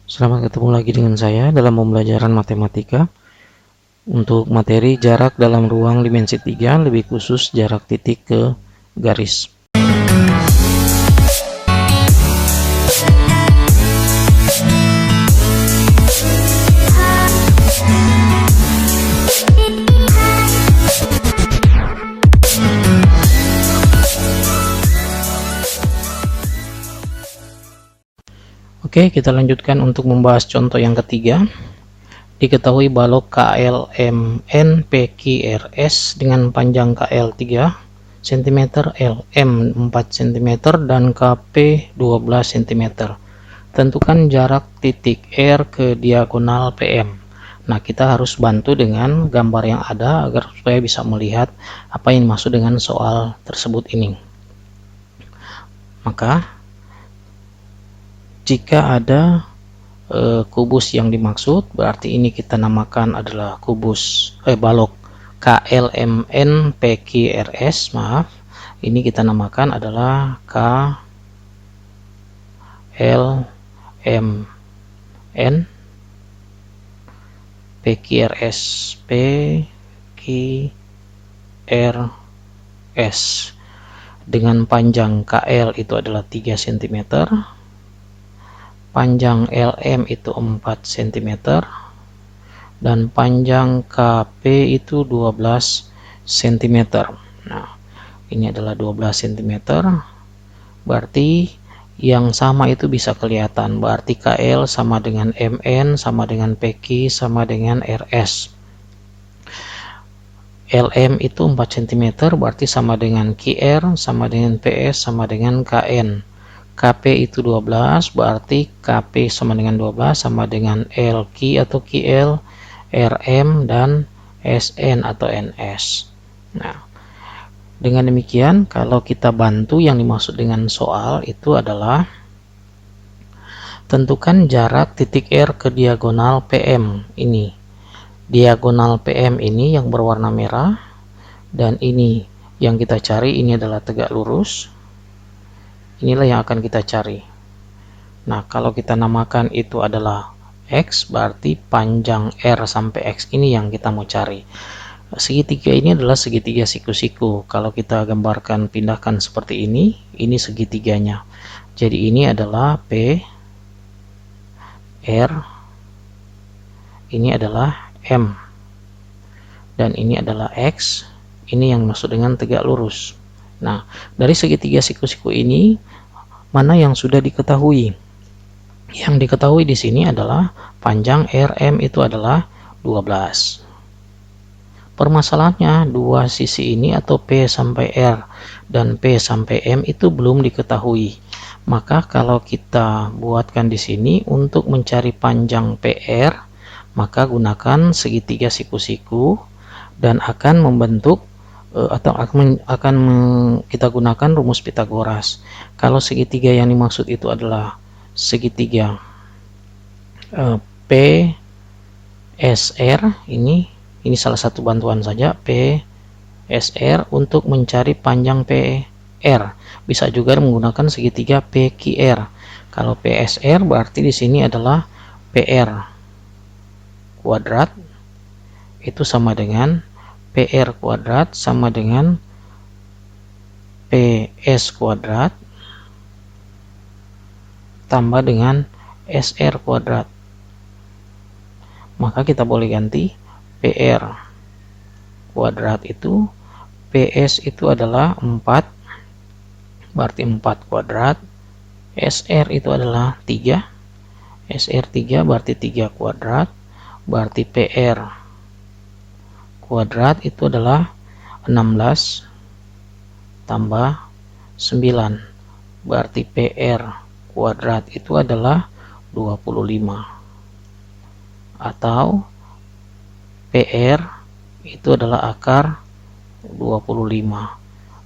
Selamat ketemu lagi dengan saya dalam pembelajaran matematika untuk materi jarak dalam ruang dimensi 3, lebih khusus jarak titik ke garis. Oke, kita lanjutkan untuk membahas contoh yang ketiga. Diketahui balok KLMN PQRS dengan panjang KL 3 cm, LM 4 cm, dan KP 12 cm. Tentukan jarak titik R ke diagonal PM. Nah, kita harus bantu dengan gambar yang ada agar supaya bisa melihat apa yang dimaksud dengan soal tersebut ini. Maka jika ada kubus yang dimaksud, berarti ini kita namakan adalah kubus balok KLMN PQRS, maaf, ini kita namakan adalah KLMN PQRS dengan panjang KL itu adalah 3 cm, panjang LM itu 4 cm, dan panjang KP itu 12 cm. Nah, ini adalah 12 cm, berarti yang sama itu bisa kelihatan, berarti KL sama dengan MN sama dengan PQ sama dengan RS. LM itu 4 cm, berarti sama dengan QR sama dengan PS sama dengan KN. KP itu 12, berarti KP sama dengan 12 sama dengan LQ atau QL, RM, dan SN atau NS. Nah, dengan demikian kalau kita bantu yang dimaksud dengan soal itu adalah tentukan jarak titik R ke diagonal PM ini. Diagonal PM ini yang berwarna merah, dan ini yang kita cari ini adalah tegak lurus. Inilah yang akan kita cari. Nah, kalau kita namakan itu adalah X, berarti panjang R sampai X ini yang kita mau cari. Segitiga ini adalah segitiga siku-siku. Kalau kita gambarkan, pindahkan seperti ini segitiganya. Jadi ini adalah P, R, ini adalah M, dan ini adalah X, ini yang maksud dengan tegak lurus. Nah, dari segitiga siku-siku ini, mana yang sudah diketahui? Yang diketahui di sini adalah panjang RM itu adalah 12. Permasalahannya, dua sisi ini atau P sampai R dan P sampai M itu belum diketahui. Maka kalau kita buatkan di sini untuk mencari panjang PR, maka gunakan segitiga siku-siku dan akan membentuk atau akan kita gunakan rumus Pitagoras. Kalau segitiga yang dimaksud itu adalah segitiga PSR, ini salah satu bantuan saja, PSR untuk mencari panjang PR. Bisa juga menggunakan segitiga PQR. Kalau PSR berarti di sini adalah PR kuadrat itu sama dengan PR kuadrat sama dengan PS kuadrat tambah dengan SR kuadrat. Maka kita boleh ganti PR kuadrat itu, PS itu adalah 4, berarti 4 kuadrat, SR itu adalah 3, SR 3 berarti 3 kuadrat, berarti PR kuadrat itu adalah 16 tambah 9, berarti PR kuadrat itu adalah 25, atau PR itu adalah akar 25,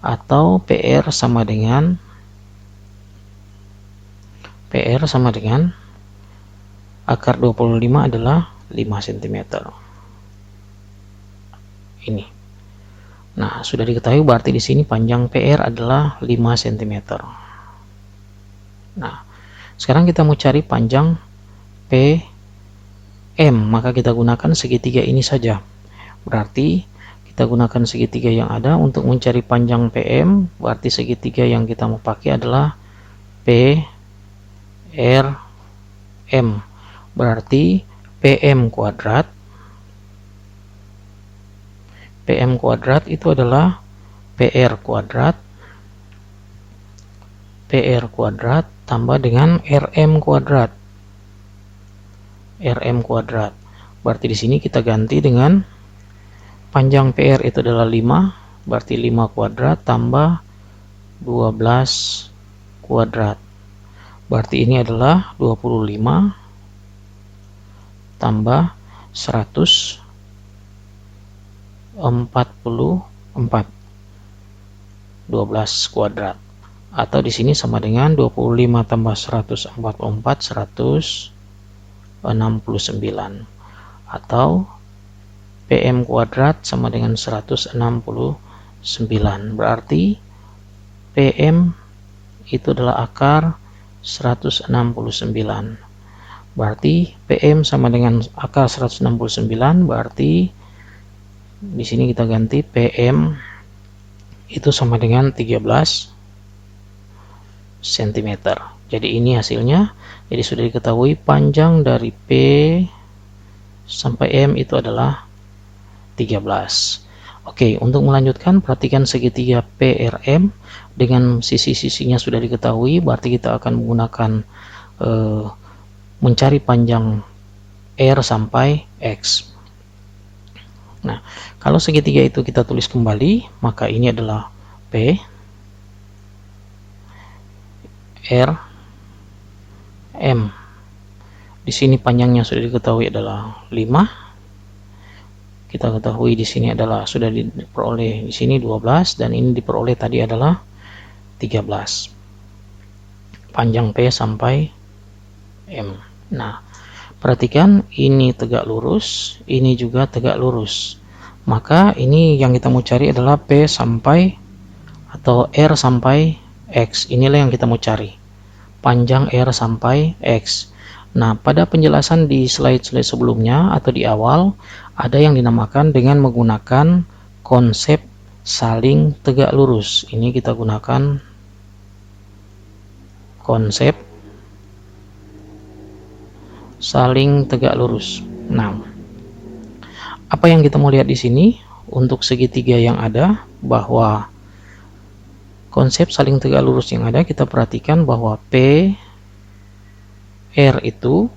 atau PR sama dengan akar 25 adalah 5 cm. Ini. Nah, sudah diketahui berarti di sini panjang PR adalah 5 cm. Nah, sekarang kita mau cari panjang PM, maka kita gunakan segitiga ini saja. Berarti kita gunakan segitiga yang ada untuk mencari panjang PM. Berarti segitiga yang kita mau pakai adalah PRM. Berarti PM kuadrat itu adalah PR kuadrat tambah dengan RM kuadrat. Berarti di sini kita ganti dengan panjang PR itu adalah 5, berarti 5 kuadrat tambah 12 kuadrat. Berarti ini adalah 25 tambah 144, 12 kuadrat. Atau di sini sama dengan 25 tambah 144, 169. Atau PM kuadrat sama dengan 169. Berarti PM itu adalah akar 169. Berarti PM sama dengan akar 169. Berarti di sini kita ganti PM itu sama dengan 13 cm. Jadi ini hasilnya. Jadi sudah diketahui panjang dari P sampai M itu adalah 13. Oke, untuk melanjutkan perhatikan segitiga PRM dengan sisi-sisinya sudah diketahui. Berarti kita akan menggunakan mencari panjang R sampai X. Nah, kalau segitiga itu kita tulis kembali, maka ini adalah P R M. Di sini panjangnya sudah diketahui adalah 5. Kita ketahui di sini adalah sudah diperoleh di sini 12 dan ini diperoleh tadi adalah 13. Panjang P sampai M. Nah, perhatikan ini tegak lurus, ini juga tegak lurus. Maka ini yang kita mau cari adalah P sampai atau R sampai X. Inilah yang kita mau cari. Panjang R sampai X. Nah, pada penjelasan di slide-slide sebelumnya atau di awal ada yang dinamakan dengan menggunakan konsep saling tegak lurus. Ini kita gunakan konsep saling tegak lurus. Nah, apa yang kita mau lihat di sini untuk segitiga yang ada, bahwa konsep saling tegak lurus yang ada, kita perhatikan bahwa PR itu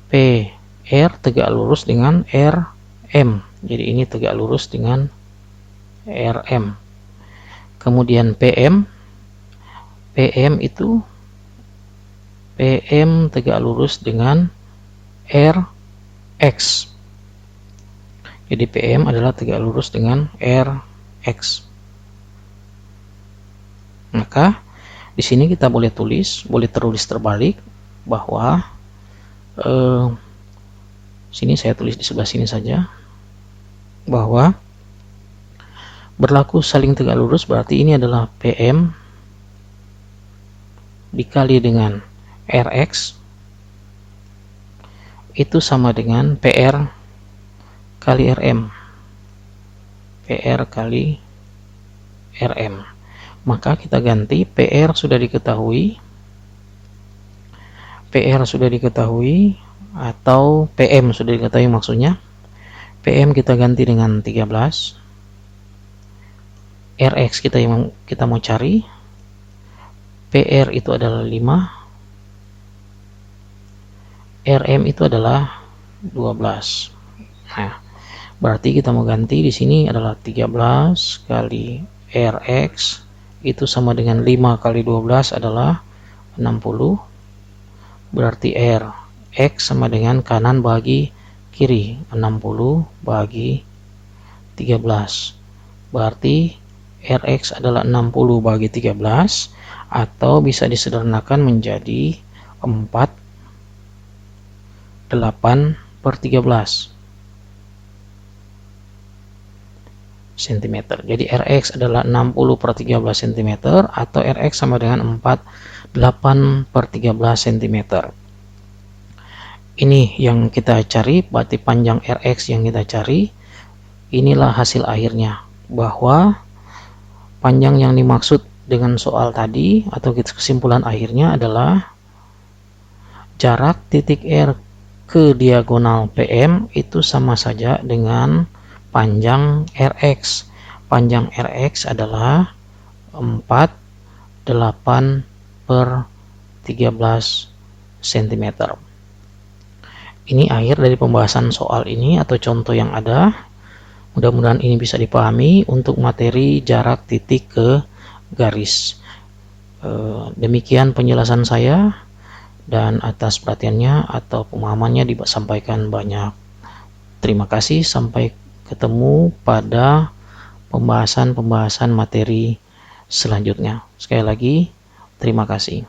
PR tegak lurus dengan RM. Jadi ini tegak lurus dengan RM. Kemudian PM itu PM tegak lurus dengan RX. Jadi PM adalah tegak lurus dengan RX. Maka di sini kita boleh tulis, boleh tertulis terbalik bahwa sini saya tulis di sebelah sini saja, bahwa berlaku saling tegak lurus berarti ini adalah PM dikali dengan RX itu sama dengan PR kali RM. PR kali RM. Maka kita ganti PR sudah diketahui atau PM sudah diketahui maksudnya. PM kita ganti dengan 13. RX kita mau cari. PR itu adalah 5. RM itu adalah 12. Nah, berarti kita mau ganti di sini adalah 13 kali RX itu sama dengan 5 kali 12 adalah 60. Berarti RX sama dengan kanan bagi kiri, 60 bagi 13. Berarti RX adalah 60 bagi 13 atau bisa disederhanakan menjadi 8/13 cm. Jadi RX adalah 60/13 cm atau RX sama dengan 8/13 cm. Ini yang kita cari, berarti panjang Rx yang kita cari. Inilah hasil akhirnya, bahwa panjang yang dimaksud dengan soal tadi atau kesimpulan akhirnya adalah jarak titik R ke diagonal PM itu sama saja dengan panjang Rx. Panjang Rx adalah 48 per 13 cm. Ini akhir dari pembahasan soal ini atau contoh yang ada. Mudah-mudahan ini bisa dipahami untuk materi jarak titik ke garis. Demikian penjelasan saya, dan atas perhatiannya atau pemahamannya disampaikan banyak. Terima kasih, sampai ketemu pada pembahasan materi selanjutnya. Sekali lagi, terima kasih.